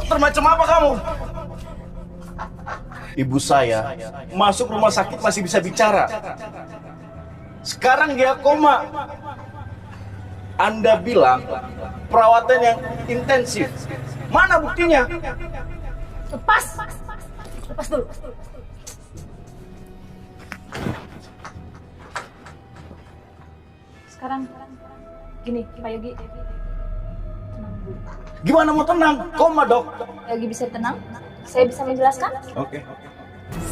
Dokter macam apa kamu? Ibu saya masuk rumah sakit masih bisa bicara. Sekarang dia koma. Anda bilang perawatan yang intensif. Mana buktinya? Lepas! Lepas dulu. Sekarang gini, Pak Yogi. Tenang dulu. Gimana mau tenang? Koma, Dok. Pak Yogi bisa tenang? Saya bisa menjelaskan? Oke.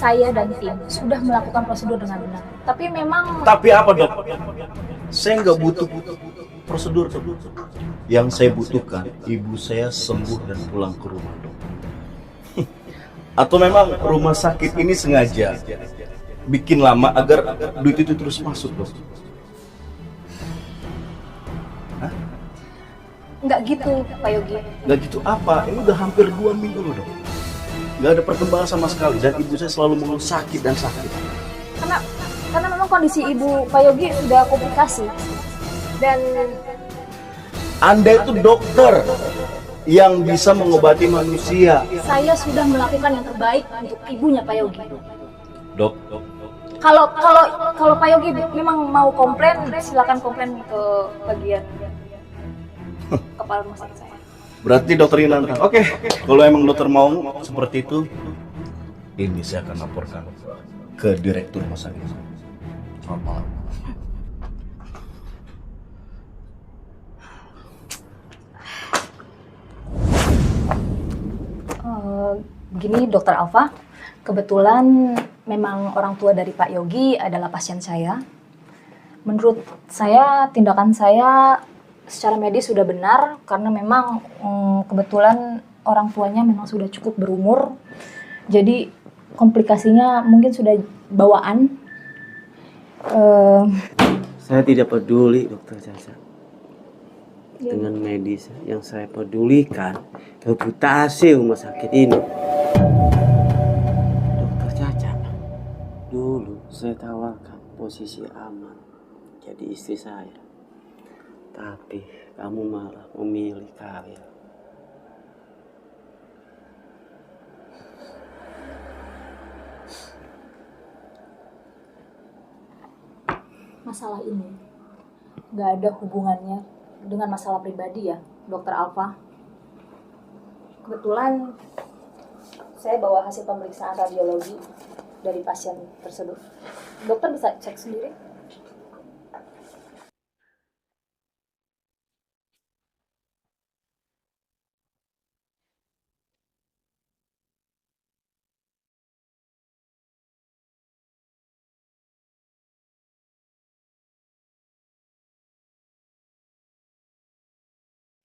Saya dan tim sudah melakukan prosedur dengan benar. Tapi memang Tapi apa, Dok? Saya nggak butuh prosedur, Dok. Yang saya butuhkan, ibu saya sembuh dan pulang ke rumah, Dok. Atau memang rumah sakit ini sengaja bikin lama agar duit itu terus masuk, Dok? nggak gitu, Pak Yogi. Nggak gitu apa? Ini udah hampir 2 minggu loh, Dok. Nggak ada perkembangan sama sekali dan ibu saya selalu mengeluh sakit dan sakit. Karena memang kondisi ibu Pak Yogi sudah komplikasi. Dan Anda itu dokter yang bisa mengobati manusia. saya sudah melakukan yang terbaik untuk ibunya Pak Yogi. Dok, Kalau Pak Yogi memang mau komplain, silakan komplain ke bagian kepala rumah sakit saya. berarti dokter ini nantang. Oke, kalau emang dokter mau seperti itu, ini saya akan laporkan ke direktur rumah sakit. Selamat malam. Begini Dokter Alfa, kebetulan memang orang tua dari Pak Yogi adalah pasien saya. Menurut saya tindakan saya secara medis sudah benar karena memang kebetulan orang tuanya memang sudah cukup berumur. Jadi komplikasinya mungkin sudah bawaan. Saya tidak peduli, Dokter Caca. Dengan medis yang saya pedulikan reputasi rumah sakit ini. Dokter Caca, dulu saya tawarkan posisi aman jadi istri saya. Tapi kamu malah memilih karir. Masalah ini nggak ada hubungannya dengan masalah pribadi ya, Dokter Alfa. Kebetulan saya bawa hasil pemeriksaan radiologi dari pasien tersebut. Dokter bisa cek sendiri.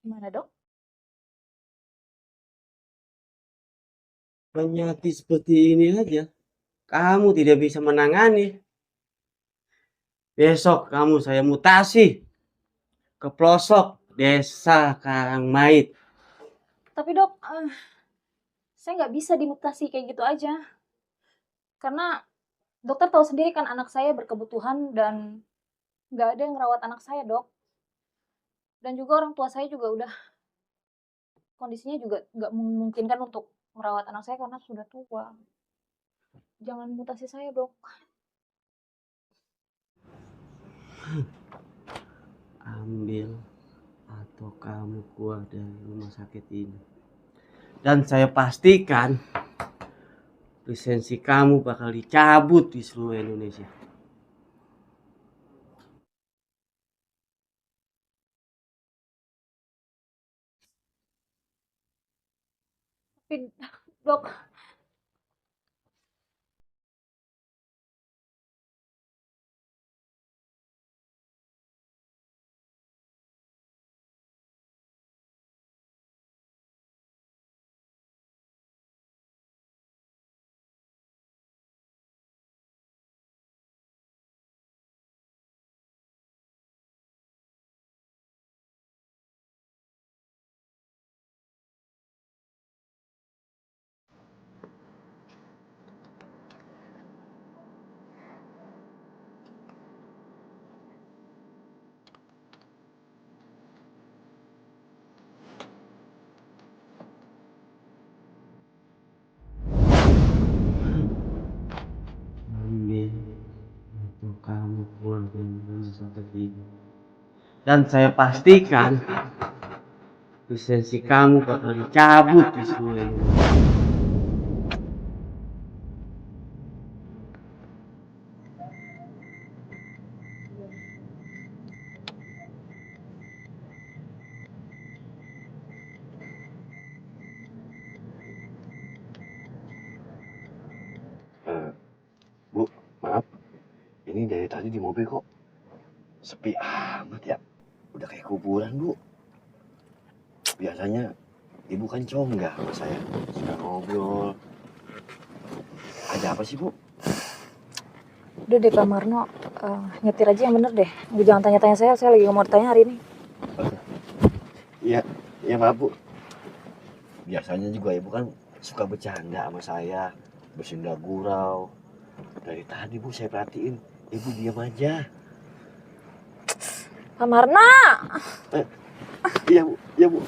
Gimana, Dok? Penyakit seperti ini aja, kamu tidak bisa menangani. Besok kamu saya mutasi ke pelosok desa Karangmait. Tapi Dok, saya nggak bisa dimutasi kayak gitu aja. Karena dokter tahu sendiri kan anak saya berkebutuhan dan nggak ada yang ngerawat anak saya, Dok. Dan juga orang tua saya juga udah kondisinya juga nggak memungkinkan untuk merawat anak saya karena sudah tua. Jangan mutasi saya, Dok. Ambil atau kamu keluar dari rumah sakit ini. Dan saya pastikan lisensi kamu bakal dicabut di seluruh Indonesia. Tapi, Dok, rumah sakit ini. Dan saya pastikan lisensi kamu bakal dicabut di seluruh Indonesia. Bu, maaf. Ini dari tadi di mobil kok sepi amat ya. Udah kayak kuburan, Bu. Biasanya ibu kan congak sama saya. Suka ngobrol. Ada apa sih, Bu? Udah deh Pak Marno, nyetir aja yang bener deh. Jangan tanya-tanya saya lagi nggak mau tanya hari ini. Iya, iya maaf, Bu. Biasanya juga ibu kan suka bercanda sama saya. Bersenda gurau. Dari tadi, Bu, saya perhatiin. Ibu diam aja. Pak Marna! Iya, Bu. Iya, Bu.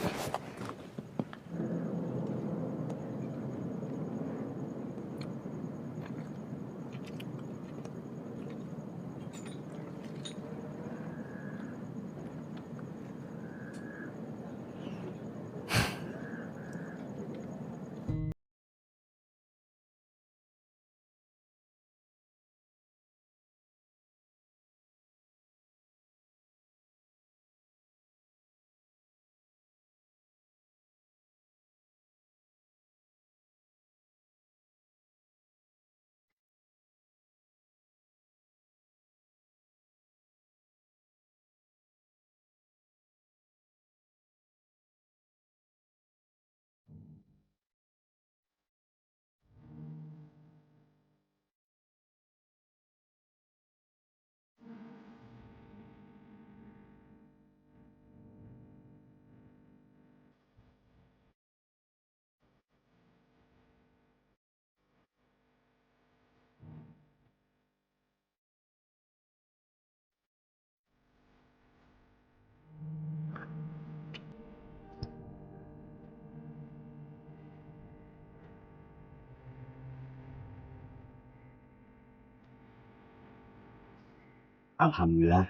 Alhamdulillah.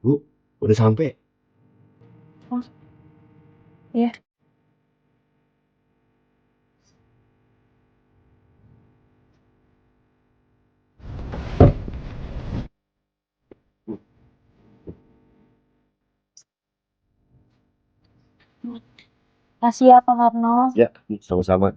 Bu, udah sampai. Oh, iya. Makasih ya Pak Marno. Ya, sama-sama.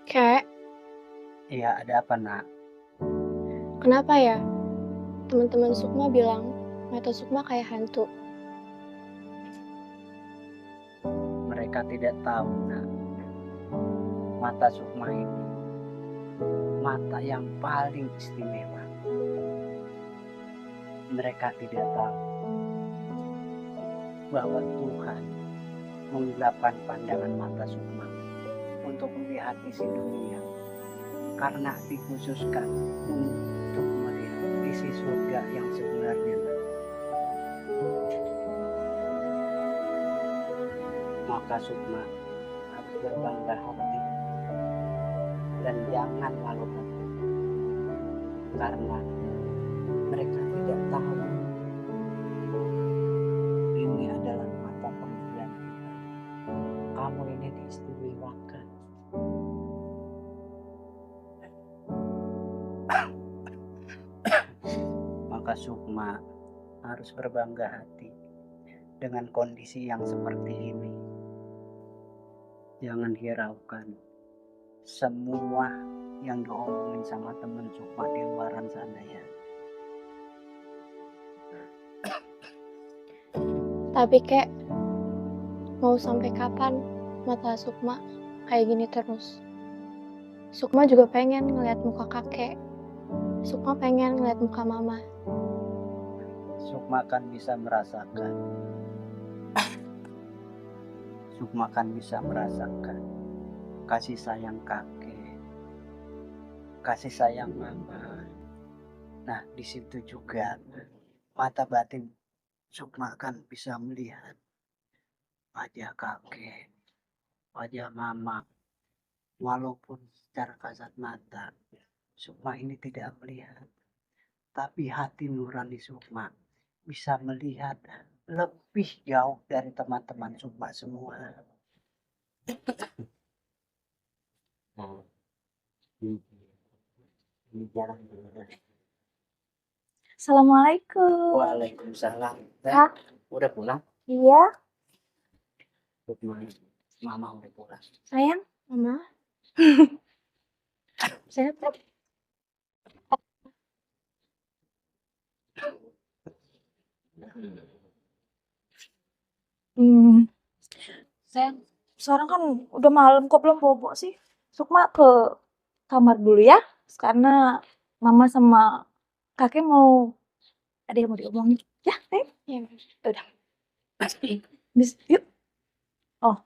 Kek, Iya, ada apa nak? kenapa ya? Teman-teman Sukma bilang mata Sukma kayak hantu. Mereka tidak tahu nak. Mata Sukma ini mata yang paling istimewa. Mereka tidak tahu bahwa Tuhan menggelapkan pandangan mata Sukma untuk melihat isi dunia, karena dikhususkan untuk melihat isi surga yang sebenarnya. Maka Sukma harus berbangga hati dan jangan malu hati, karena Mereka tidak tahu ini adalah mata pemberian kita. Kamu ini diistimewakan. Maka Sukma harus berbangga hati dengan kondisi yang seperti ini. Jangan hiraukan semua yang diomongin sama temen Sukma di luaran sana ya. Tapi kek, mau sampai kapan mata Sukma kayak gini terus? Sukma juga pengen ngeliat muka kakek. Sukma pengen ngeliat muka mama. Sukma kan bisa merasakan. Sukma kan bisa merasakan kasih sayang kakek, kasih sayang mama. Nah, di situ juga mata batin Sukma kan bisa melihat wajah kakek, wajah mama. Walaupun secara kasat mata Sukma ini tidak melihat, tapi hati nurani Sukma bisa melihat lebih jauh dari teman-teman Sukma semua. Assalamualaikum. Waalaikumsalam. Kak. Udah pulang? Iya, Sukma, mama udah pulang. sayang. Mama, Saya Kak. Sayang, sekarang kan udah malam kok belum bobo sih. Sukma ke kamar dulu ya, karena mama sama kakek mau ada yang mau diomongin. Ya, sayang. ya. Udah. Yuk. Oh,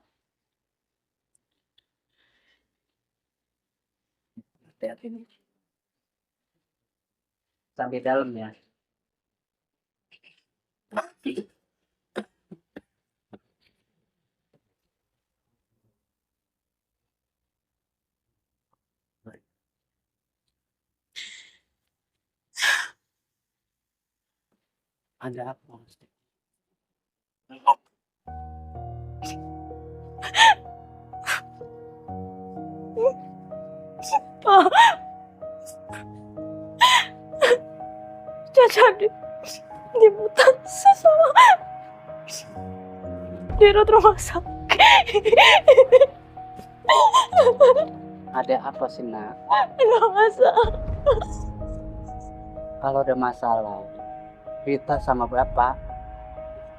Hati-hati nih. Sampai dalam ya. Ada apa? Caca dimutasi sama dirut rumah sakit. Ada apa sih nak? Nggak masalah. Kalau ada masalah, Rita sama bapak.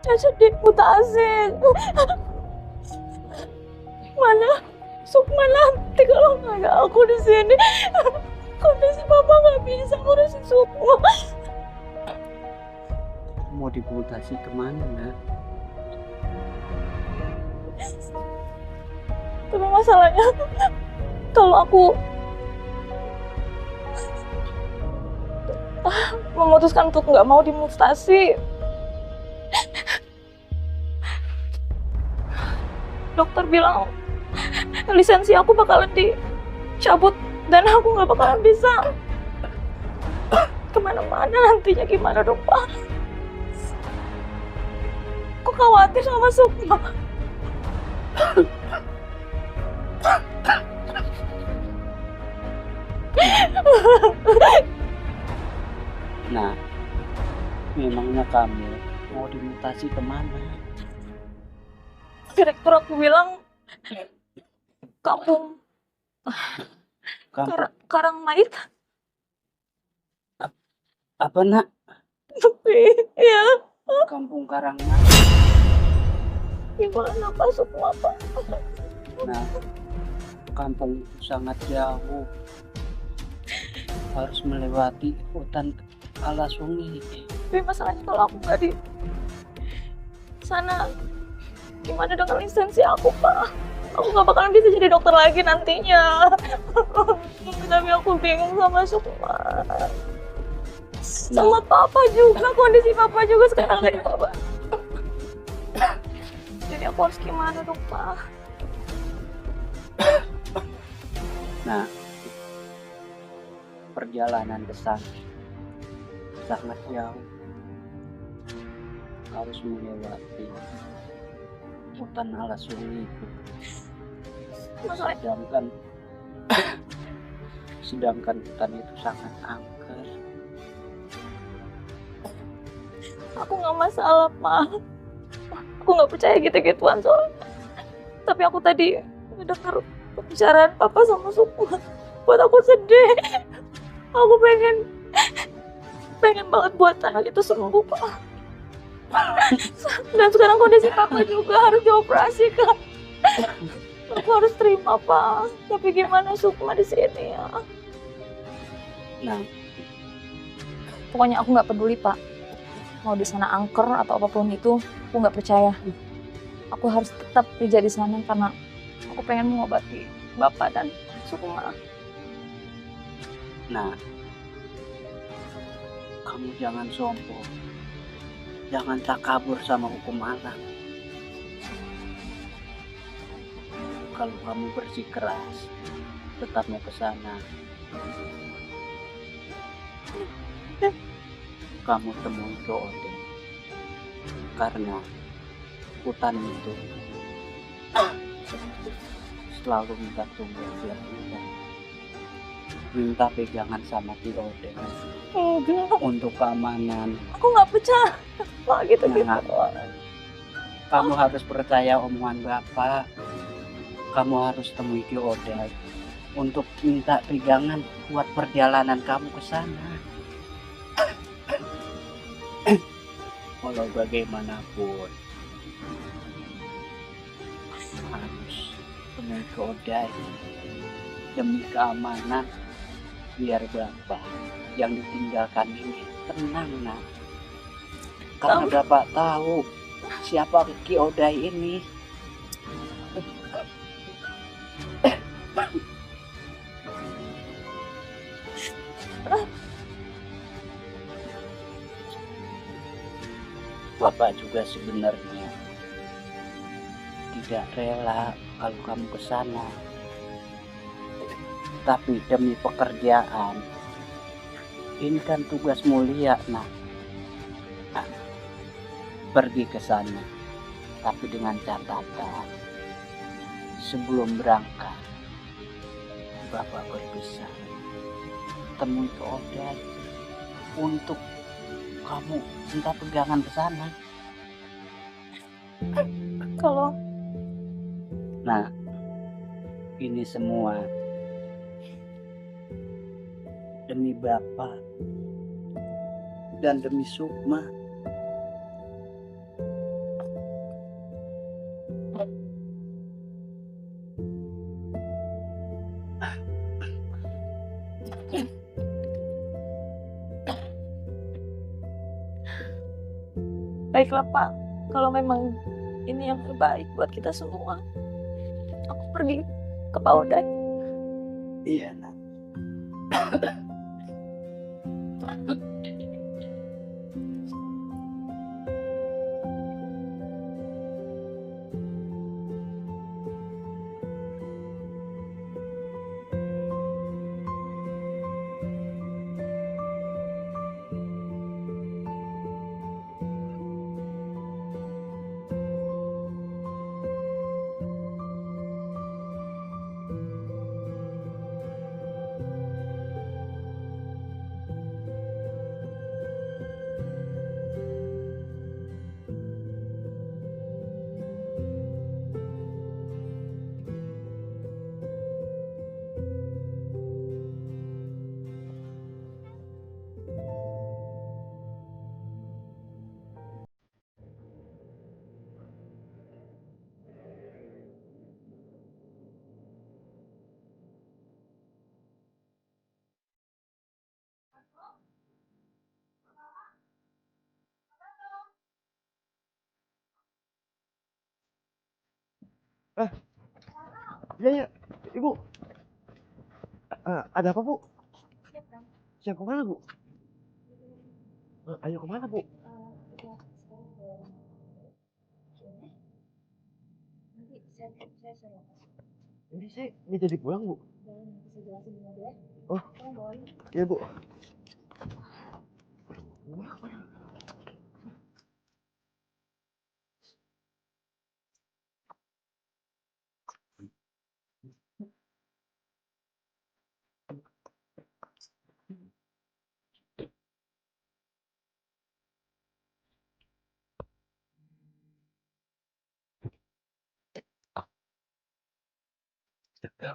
Caca dimutasi. Mana Sukma nanti kalau nggak ada aku di sini. Kondisi papa nggak bisa ngurusin Sukma. Mau dimutasi kemana nak? Tapi masalahnya kalau aku memutuskan untuk nggak mau dimutasi, dokter bilang lisensi aku bakalan dicabut dan aku nggak bakalan bisa kemana-mana nantinya. Gimana dong Pak? Aku khawatir sama Sukma. Nah, memangnya kamu mau dimutasi kemana? Direktur aku bilang kampung Kampung Karangmayit. apa nak? Iya, Kampung Karangmayit. gimana Pak Sukma Pak? Nah, kampung itu sangat jauh. Harus melewati hutan ala sungai. Tapi masalahnya kalau aku nggak di sana, gimana dengan lisensi aku Pak? Aku nggak bakalan bisa jadi dokter lagi nantinya. Tapi aku bingung sama Sukma. Sama papa juga, kondisi papa juga sekarang lagi papa. Jadi aku harus gimana dong Pak? Nah, perjalanan ke sana sangat jauh, harus melewati hutan ala sungai itu. Masalah Sedangkan hutan itu sangat angker. aku nggak masalah, Pak. Aku nggak percaya gitu-gituan soalnya. Tapi aku tadi mendengar pembicaraan Papa sama Sukma. Buat aku sedih. Aku pengen banget buat anak itu sembuh, Pak. Dan sekarang kondisi Papa juga harus dioperasi, Kak. Aku harus terima, Pak. Tapi gimana Sukma di sini ya? Nah, Pokoknya aku nggak peduli, Pak. Mau di sana angker atau apapun itu, aku nggak percaya. Aku harus tetap kerja di sana karena aku pengen mengobati Bapak dan Sukma. nah, kamu jangan sombong, jangan takabur sama hukum alam. Kalau kamu bersikeras, tetap mau ke sana. Kamu temui ke Odin, karena hutan itu selalu minta tunggu tiap bulan. Minta pegangan sama Ki Odin Enggak, untuk keamanan. aku nggak percaya. Pak, gitu-gitu. Nah, kamu harus percaya omongan Bapak. Kamu harus temui Ki Odin untuk minta pegangan buat perjalanan kamu ke sana. Walau bagaimanapun harus temui Ki Odin demi keamanan, biar Bapak yang ditinggalkan ini tenang, nak. Karena Bapak tahu siapa Ki Odin ini. Bapak juga sebenarnya tidak rela kalau kamu ke sana. Tapi demi pekerjaan, ini kan tugas mulia, nak. Pergi ke sana, tapi dengan catatan, sebelum berangkat, Bapak berpisah. Temui ke Odin untuk kamu minta pegangan ke sana. Kalau Nah, ini semua demi Bapak dan demi Sukma. baiklah, Pak. Kalau memang ini yang terbaik buat kita semua, aku pergi ke Pak Odai. Iya, nak. Iya, iya. Ibu, ada apa, Bu? Siap kemana, Bu? Ayo kemana, Bu? Ini saya nggak jadi pulang, Bu. Oh, iya, Bu.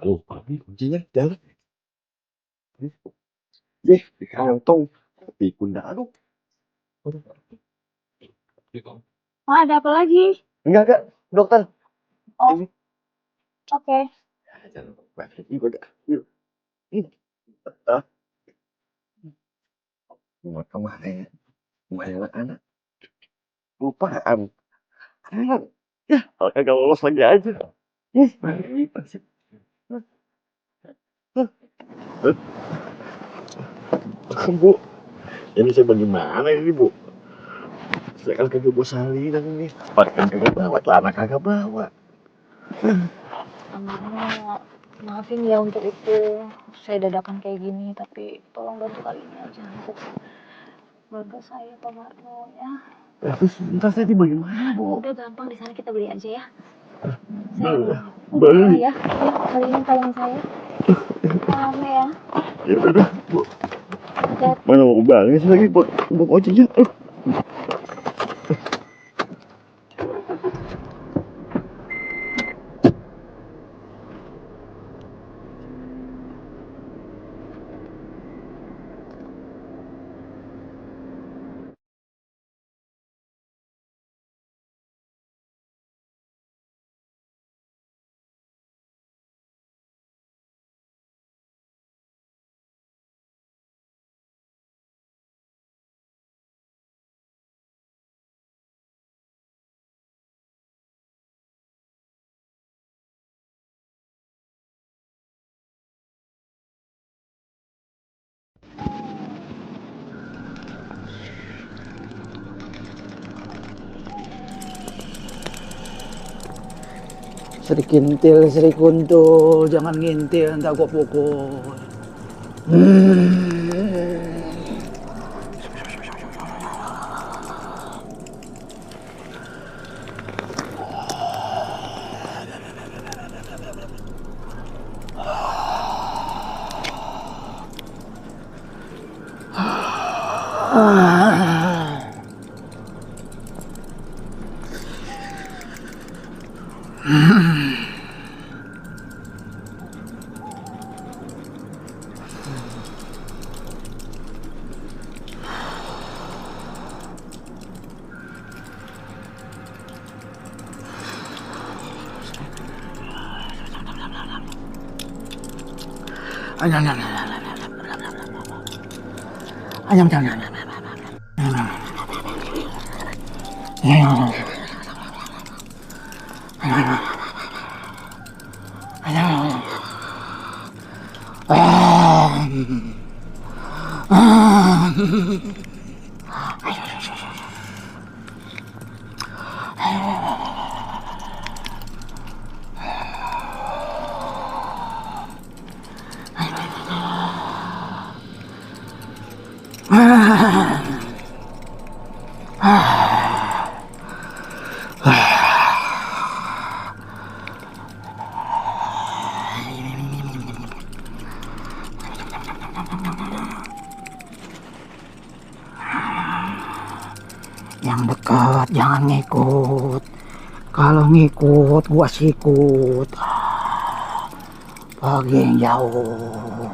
Lupa nih kuncinya dalam. Deh, di kantong. Di pundak. Aduh. Oh, ada apa lagi? Enggak, dokter. Oh, Ini. oke. Jangan lupa. Ini enggak. Yuk. Ini. Ah, mau kemana ya? Kemana anak-anak? Lupaan. Anak. Ya, kalau kagak lolos lagi aja. Pasti. Bu, ini saya bagaimana ini bu? Saya kan kagak bawa salinan ini. Pakaian kagak bawa, celana kagak bawa. Amanda, maafin ya untuk itu. Saya dadakan kayak gini, tapi tolong bantu kali ini aja untuk keluarga saya, Pak Marno ya. Ya, terus ntar saya bagaimana bu? Udah gampang, di sana kita beli aja ya. Beli. Saya Beli. ya, kali ini tolong saya. Rame ya. Ya udah bu. Hati-hati. Mana mau banget sih lagi buat ojeknya? Sri kintil, Sri kuntul, jangan ngintil, ntar gua pukul. Yang dekat jangan ngikut. Kalau ngikut gua sikut. Pergi yang jauh.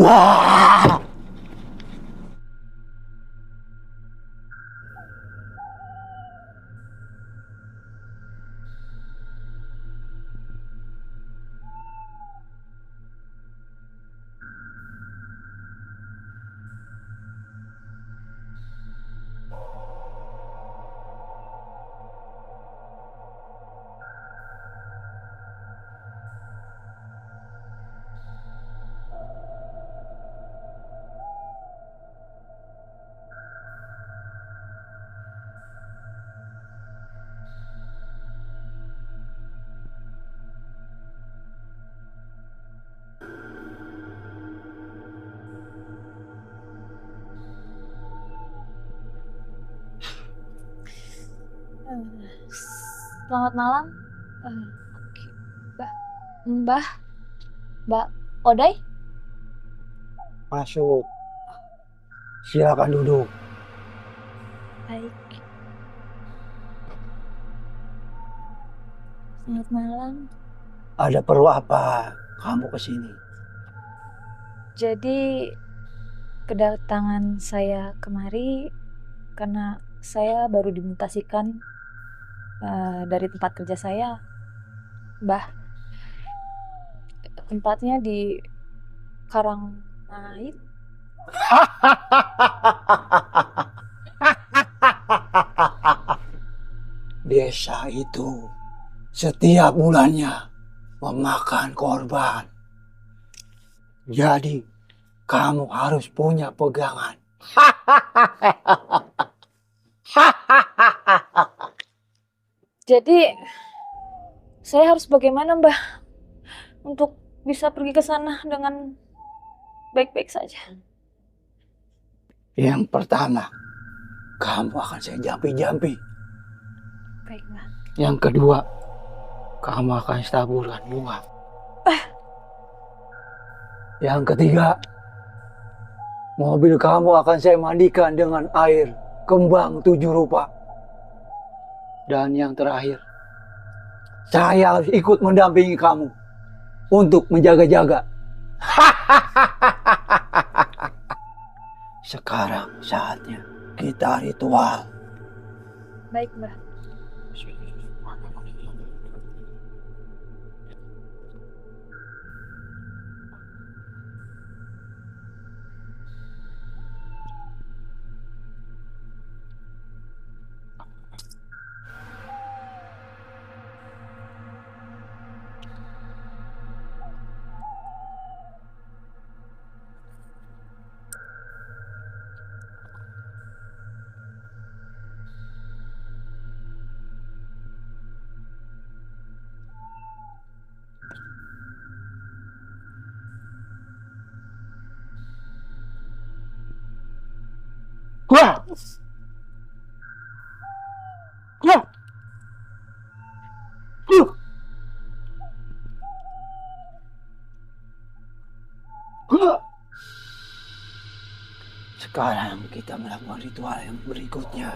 Wah. Selamat malam. Oke. Mbah, Mbak Oday? Masuk. Silakan duduk. Baik. Selamat malam. Ada perlu apa kamu kesini? Jadi kedatangan saya kemari karena saya baru dimutasikan dari tempat kerja saya, Mbah. Tempatnya di Karangait. Desa itu setiap bulannya memakan korban. Jadi kamu harus punya pegangan. Jadi saya harus bagaimana, Mbah, untuk bisa pergi ke sana dengan baik-baik saja? Yang pertama, kamu akan saya jampi-jampi. Baik, Mbah. Yang kedua, kamu akan saya taburkan bunga. Yang ketiga, mobil kamu akan saya mandikan dengan air kembang 7 rupa. Dan yang terakhir, saya harus ikut mendampingi kamu untuk menjaga-jaga. Sekarang saatnya kita ritual. Baik, Mbah. Wah! Wah! Sekarang kita melakukan ritual yang berikutnya.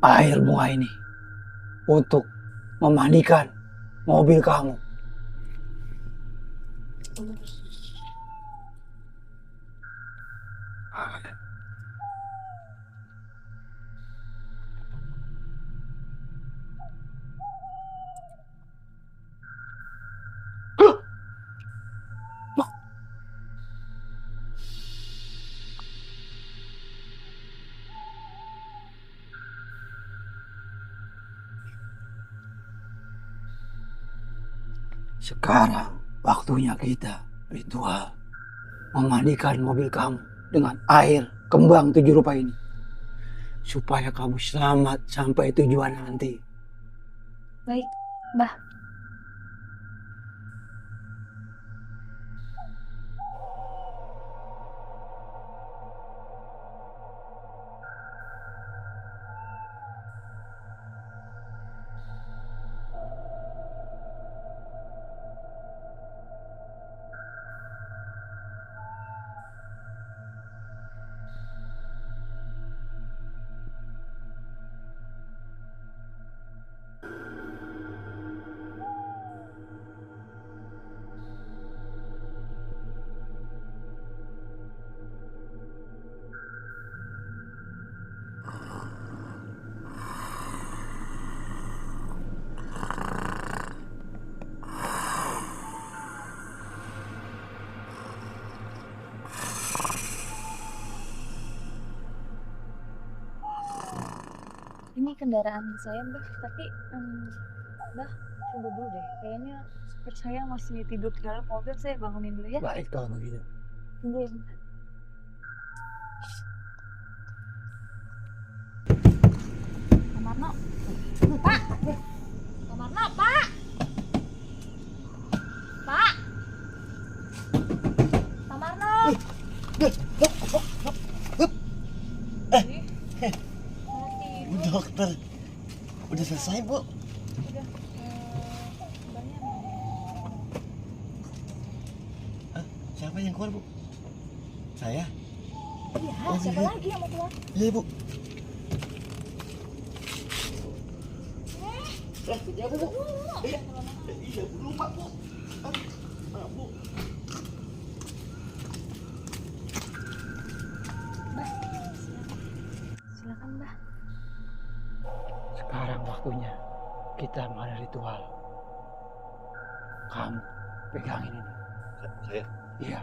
Air bunga ini untuk memandikan mobil kamu. Sekarang waktunya kita ritual memandikan mobil kamu dengan air kembang 7 rupa ini. Supaya kamu selamat sampai tujuan nanti. Baik, Mbah. Ini kendaraan saya, Mbah, tapi Mbah, tunggu dulu deh. Kayaknya supir saya masih tidur di dalam mobil, saya bangunin dulu ya. Baik kalau begitu. Tunggu ya, Mbah. Kamarno. Pak! Kamarno, Pak! Pak Marno. Bu dokter, udah selesai bu? Udah. Kabarnya Siapa yang keluar bu? Saya? iya, Oh, siapa iya. lagi yang mau keluar? Iya bu. Iya, Bu. Iya bu, lupa bu. Bu. Silakan, Mbah. Sekarang waktunya kita mengadakan ritual. Kamu pegangin ini. Saya? Iya.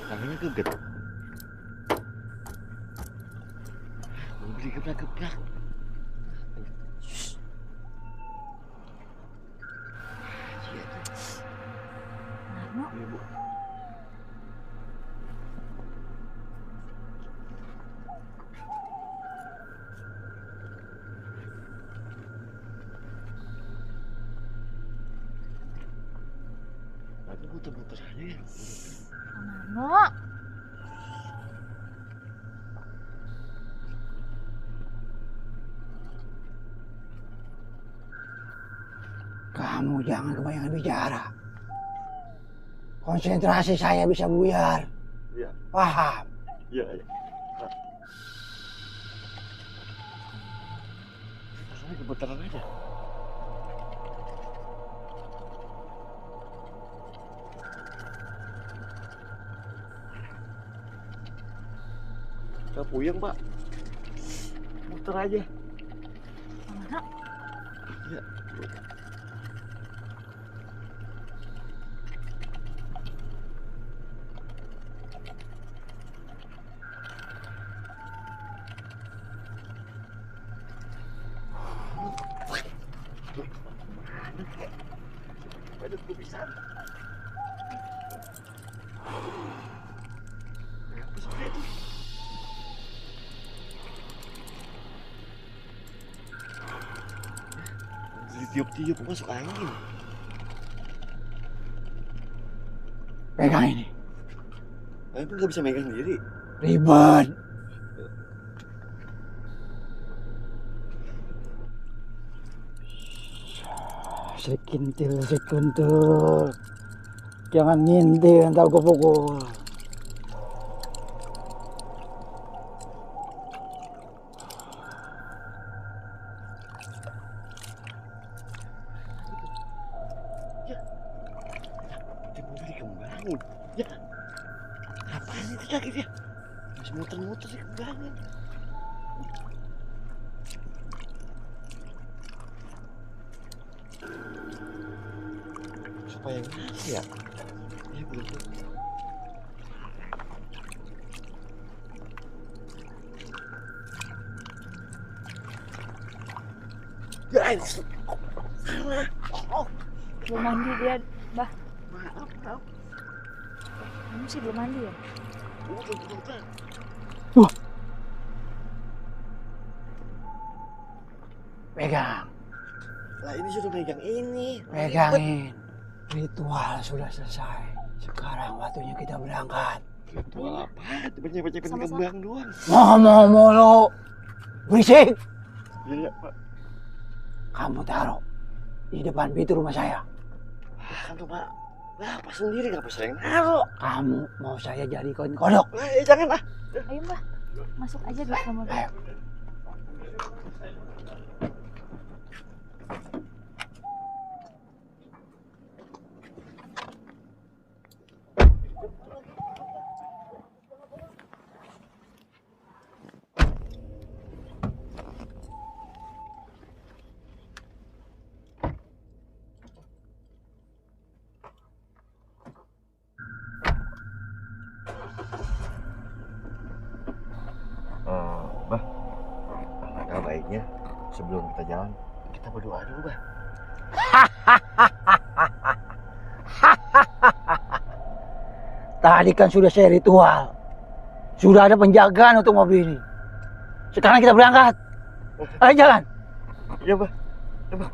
Tangannya keget. Mobil digebrak-gebrak. Marno, Iya bu. Tapi muter-muter aja ya. Pak Marno. Kamu jangan kebanyakan bicara. Konsentrasi saya bisa buyar. Iya. Paham? Iya, iya. Rasanya gemetaran aja. Gak puyeng, Pak. Muter aja. Pak Marno. Iya. Aduh, gue bisa. Apa seperti itu? Ditiup-tiup masuk angin. Pegang ini. Aku nggak bisa megang sendiri. Ribet. Sekintil, sekuntul. Jangan ngintil, ntar gue pukul. Dia mau dikembangin. Ya. Apaan itu lagi dia? Masih muter-muter dikembangin. Supaya ngasih ya? Ya belum. Ya, salah. Oh, Belum mandi dia, Mbah. maaf. Kamu sih belum mandi ya? Bentar. Pegang, Lah ini sudah megang ini. pegangin. Ritual sudah selesai. Sekarang waktunya kita berangkat. Ritual apa? Baca-baca Sama-sama. kembang doang. Ngomong mulu. Berisik. Iya, Pak. Kamu taruh di depan pintu rumah saya. Kan tuh, Pak. Lah, apa sendiri ngapa saya yang naruh? Kamu mau saya jadikan kodok? Jangan ah. Ayo, Mbah. Masuk aja di kamar. Ayo. Bah, sebaiknya sebelum kita jalan kita berdoa dulu, Bah. Tadi kan sudah saya ritual. Sudah ada penjagaan untuk mobil ini. Sekarang kita berangkat. Ayo jalan. Iya, Bah. Iya, Bah.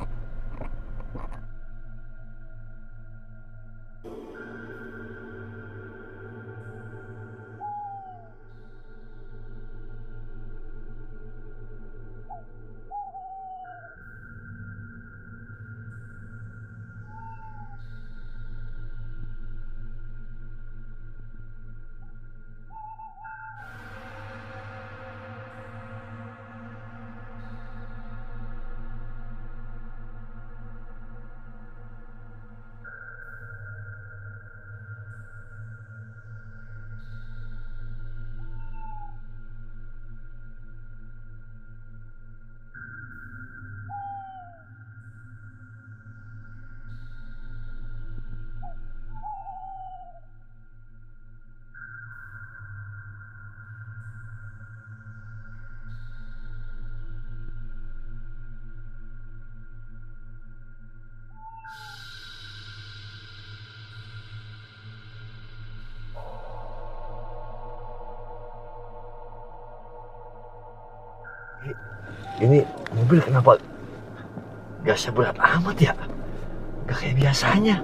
Ini mobil kenapa gasnya berat amat ya? Gak kayak biasanya.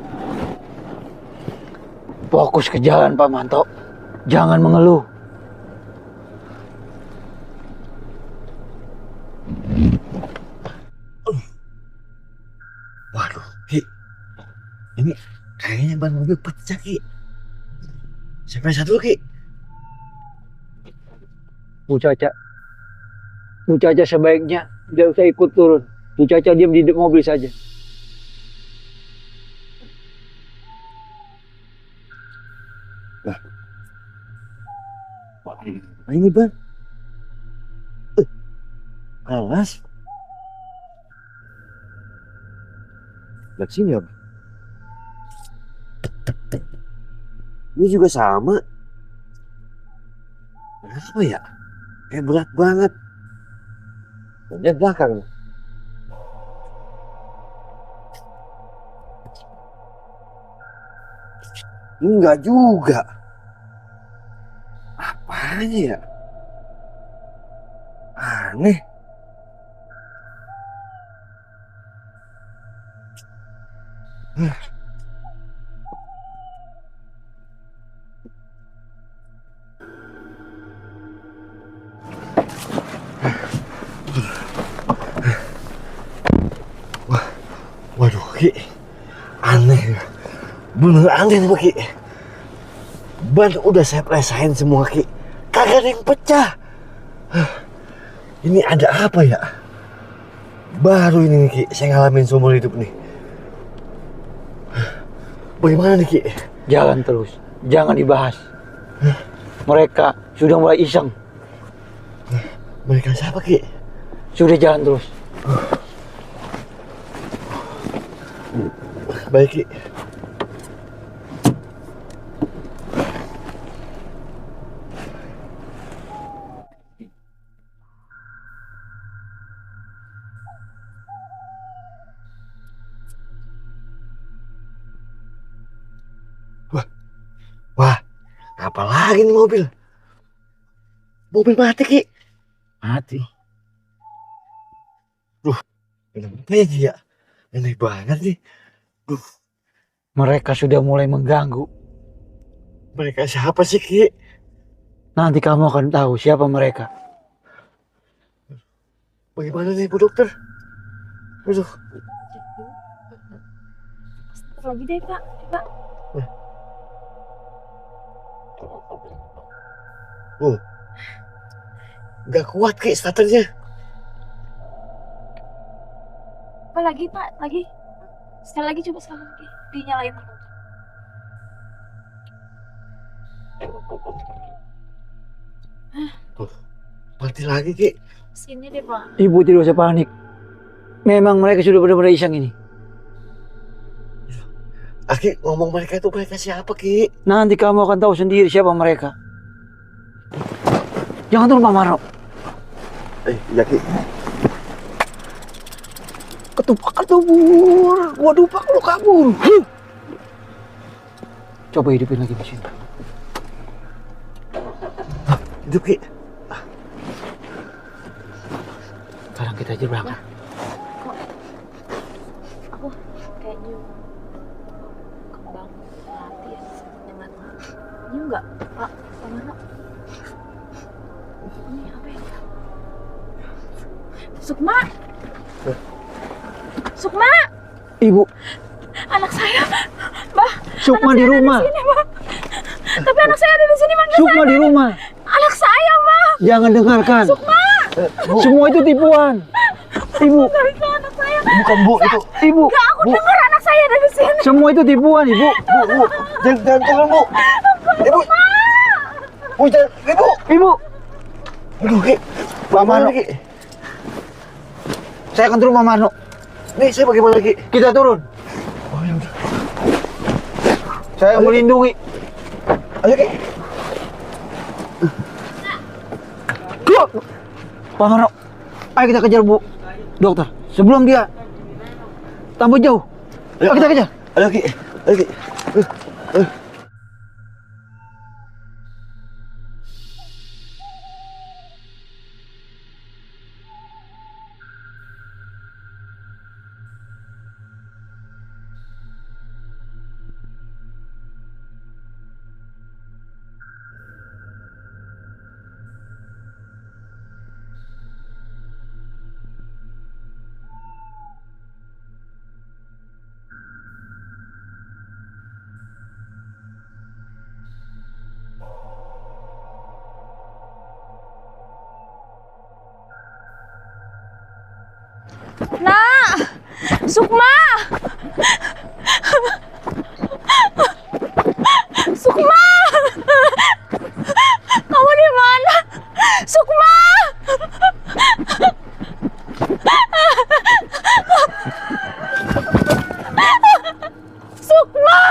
Fokus ke jalan, Pak Manto. Jangan mengeluh. Waduh, Ki. Ini kayaknya ban mobil pecah, Ki. Saya periksa dulu, Ki. Bu Caca sebaiknya tidak usah ikut turun. Bu Caca diam di mobil saja. Nah, ini ban. Alas. Lihat sini, Om. Ini juga sama. Kenapa ya? Kayak berat banget. Dan belakang. Enggak juga. Apanya ya? Aneh. Waduh, Ki. Aneh. Bener aneh nih, Ki. Ban udah saya pelesain semua, Ki. Kagak ada yang pecah. Ini ada apa ya? Baru ini nih, Ki. Saya ngalamin seumur hidup nih. Bagaimana nih, Ki? Jalan terus. Jangan dibahas. Mereka sudah mulai iseng. Mereka siapa, Ki? Sudah jalan terus. Baik, Ki. Wah, apa lagi nih mobil? Mobil mati, Ki. Mati. Kenapa ya? Aneh banget nih. Mereka sudah mulai mengganggu. Mereka siapa sih, Ki? Nanti kamu akan tahu siapa mereka. Bagaimana nih, Bu Dokter? Aduh, Stop lagi deh, Pak. Pak. nggak kuat, Ki, starternya. Apa lagi, Pak? Lagi. Sekali lagi, coba sekali lagi. Dinyalain. Mati lagi, Ki. Sini deh, Pak. Ibu tidak usah panik. Memang mereka sudah benar-benar iseng ini. Ki, ngomong mereka itu mereka siapa, Ki? Nanti kamu akan tahu sendiri siapa mereka. Jangan turun, Pak Marno. Ya, Ki. kabur. Waduh, Pak, lu kabur. Huh. Coba hidupin lagi mesin. Hidup Ki. Sekarang kita aja berangkat. Aku kayak nyium kembang melati ya dengan nyium nggak Pak Marno? Ini apa ya? Sukma, Sukma, Ibu, anak saya, Mbah. Sukma anak di saya rumah. Ada di sini, Mbah. Tapi anak saya ada di sini, Mbah. Sukma di rumah. Anak saya, Mbah. Jangan dengarkan. Sukma. Semua itu tipuan. Ibu, Itu anak saya. Bukan Bu, itu. ibu, Enggak, aku dengar anak saya ada di sini. semua itu tipuan, Ibu. Bu. Jangan turun Bu. Ibu. Bu, jangan. Ibu. Ibu, Aduh Ki. Pak Mano. Ki. Saya akan turun, Pak Mano. Nih saya bagaimana Ki? Kita turun. Oh ya udah. Saya akan melindungi. Ayo Ki. Pak Mano, ayo kita kejar Bu Dokter sebelum dia tambah jauh. Ayo kita kejar. Ayo Ki. Ayo Ki. Nak, Sukma, Sukma, kamu di mana? Sukma, Sukma,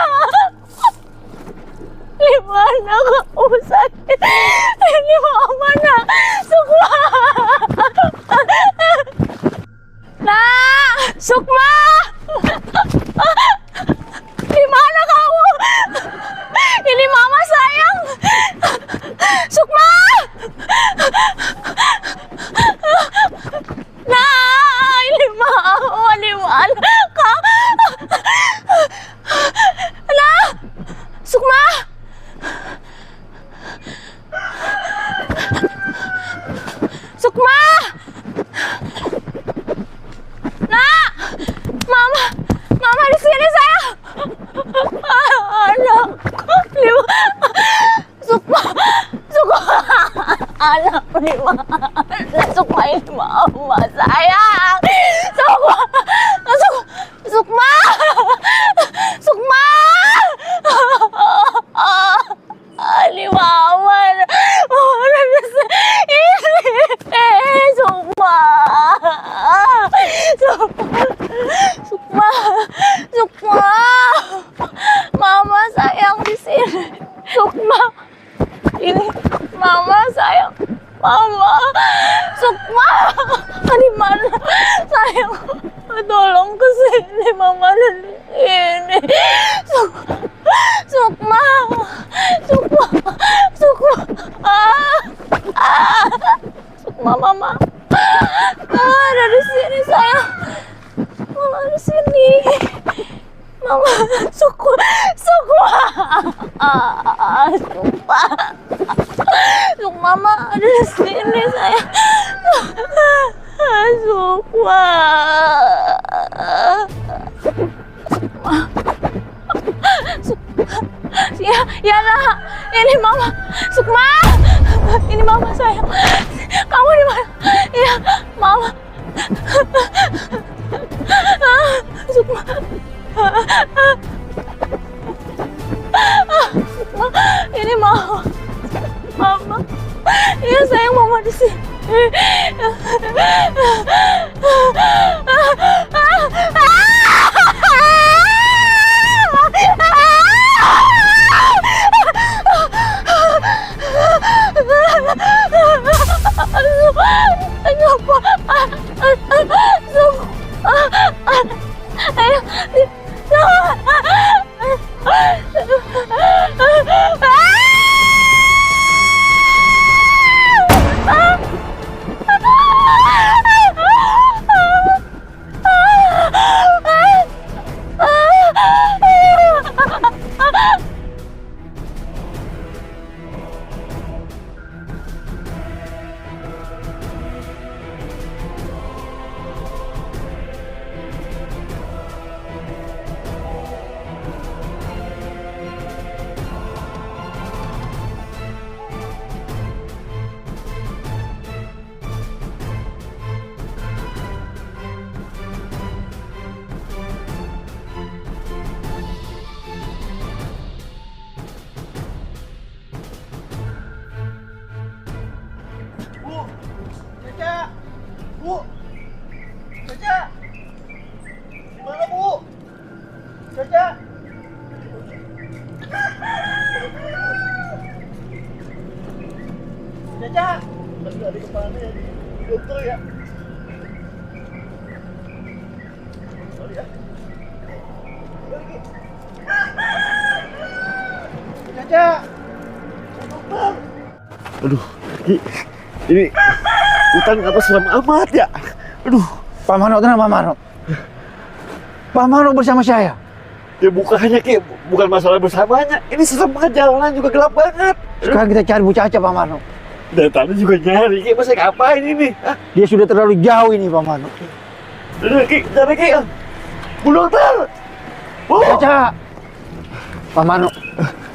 di mana kamu sakit? Ini mama nak, Sukma. Nak, Sukma, di mana kamu? Ini mama sayang, Sukma. Nah, ini mama di mana kau? Nah, Sukma. Sukma. Nak, mama di sini sayang. Anakku, Sukma, anak di mana? Sukma ini mama sayang. Sukma, ini mama di sini. Sukma, mama sayang di sini. Sukma, ini mama sayang. Mama, Sukma, di mana sayang? Tolong ke sini, mama di sini. Sukma, mama. Ada di sini sayang. Mama di sini. Mama, Sukma. Mama ada di sini sayang. Sukma. Ya nak, ini mama. Sukma, ini mama sayang. Kamu di mana? Ya, mama. Sukma. Sukma, ini mama. Mama. Iya sayang, mama di sini. Sukma. Bu, Caca, di mana Bu? Caca. Caca, lagi ada kemana ya di dokter ya? Sorry ya. Caca, dokter. Aduh, ini hutan apa seram amat ya? Aduh, Pak Mano, tenang Pak Mano. Pak Mano bersama saya. ya bukannya Ki, bukan masalah bersamanya. Ini serem banget, jalanan juga gelap banget. Sekarang kita cari Bu Caca, Pak Mano. Dari tadi juga nyari, Ki. Masa ngapain ini? Hah? Dia sudah terlalu jauh ini, Pak Mano. Udah, Ki, cari Ki. Bu dokter. Bu. Caca. Pak Mano,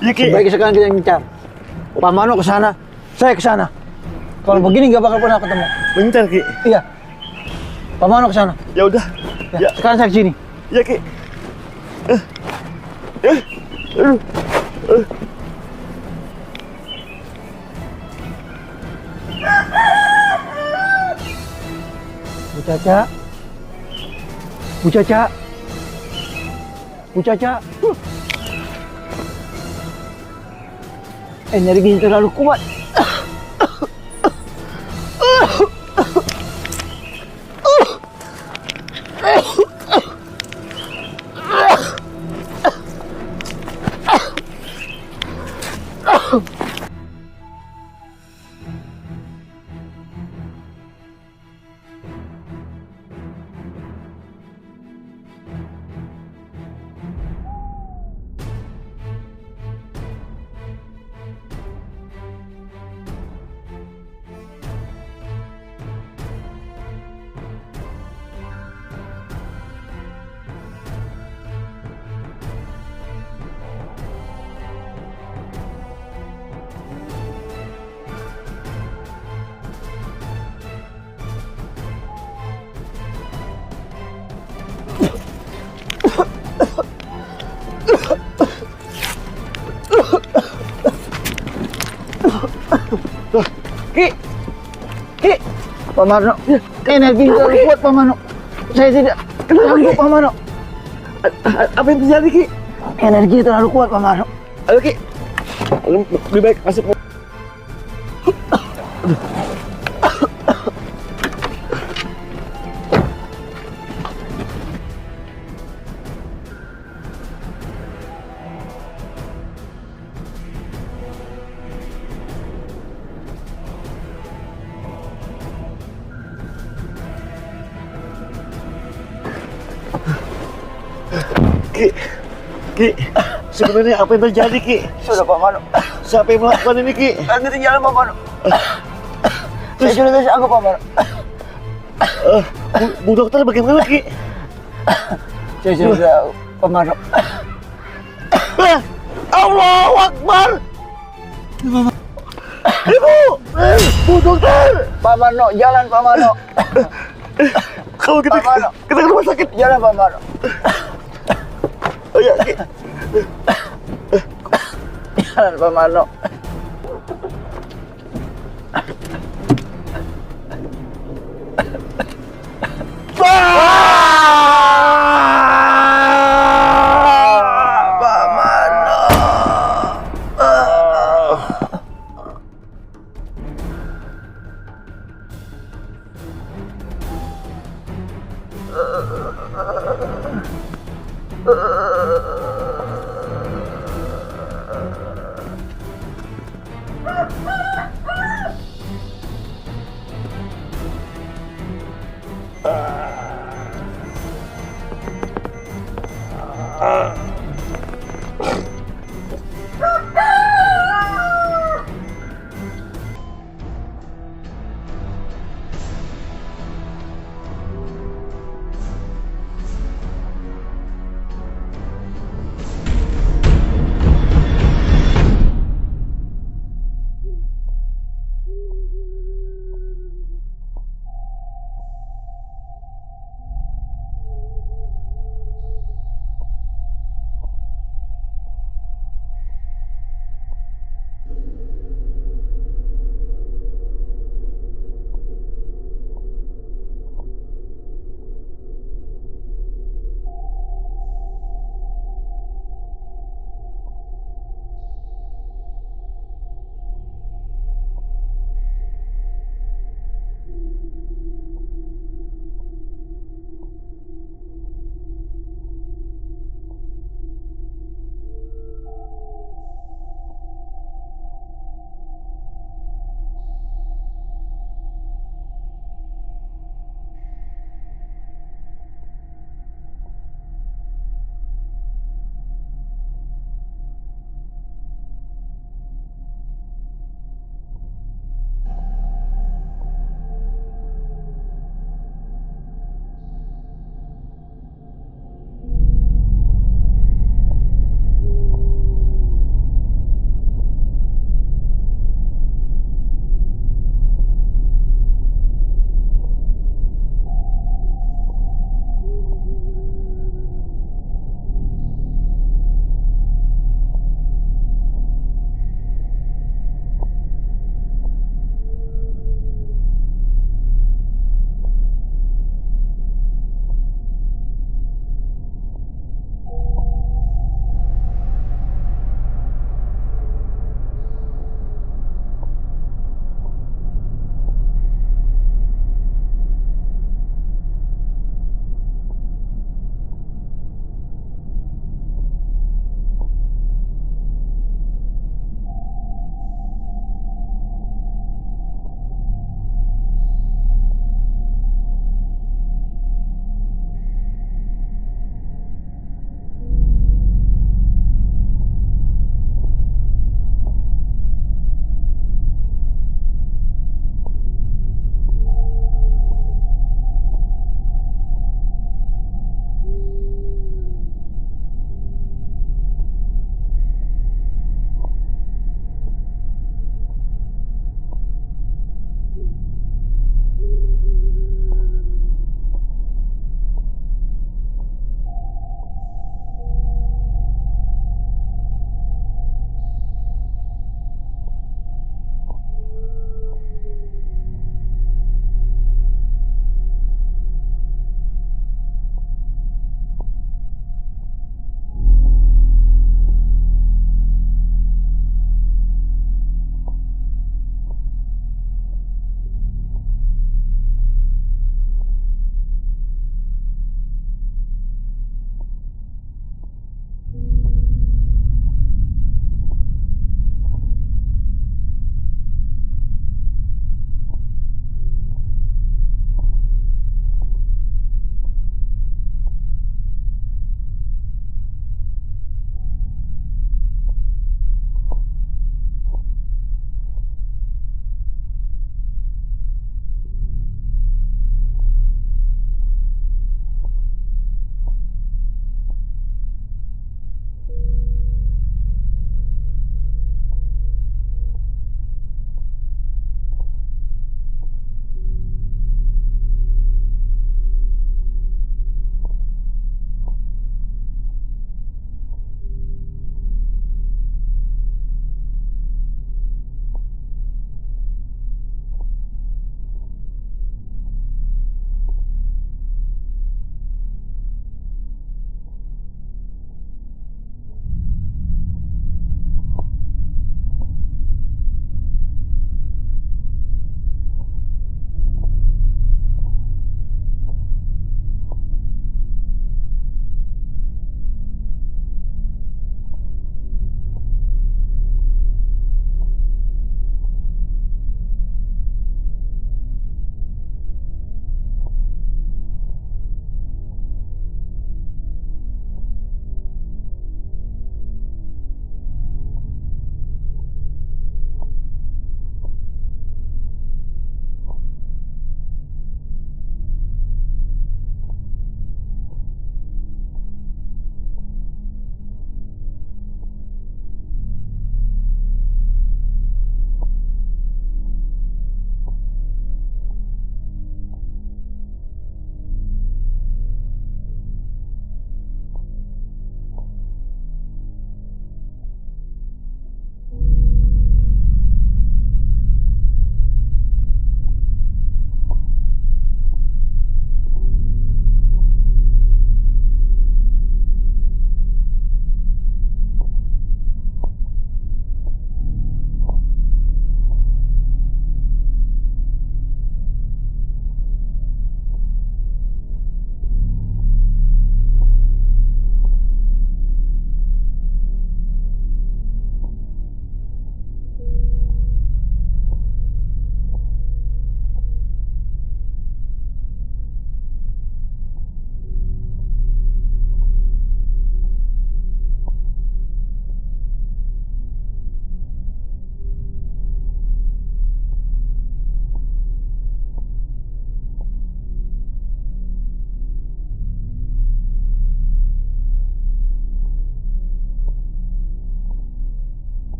Iya, Ki. baik sekarang kita ngincar. Pak Mano ke sana, saya ke sana. Kalau begini nggak bakal pernah ketemu. Bentar, Ki. Iya. Pak Mano ke sana. Ya udah. Ya, sekarang saya ke sini. Ya, Ki. Aduh. Bu Caca. Bu Caca. Bu Caca. Energinya terlalu kuat. Ki, Ki, Pak Mano, energi terlalu kuat Pak Mano. Saya tidak sanggup Pak Mano. Apa yang terjadi, Ki? Energi terlalu kuat Pak Mano. Ayo, Ki. Lebih baik masuk. Ki, sebenarnya apa yang terjadi, Ki? Sudah Pak Mano. Siapa yang melakukan ini, Ki? Nanti jalan Pak Mano. Saya sudah tidak sanggup Pak Mano. Bu dokter bagaimana, Ki? Saya sudah Pak Mano. Allahu Akbar! Ibu! Bu dokter! Pak Mano, jalan Pak Mano. Kalau kita Pak Mano. ke rumah sakit. Jalan Pak Mano. Oh ya, Ki. Jalan Pak Mano. Pak Mano.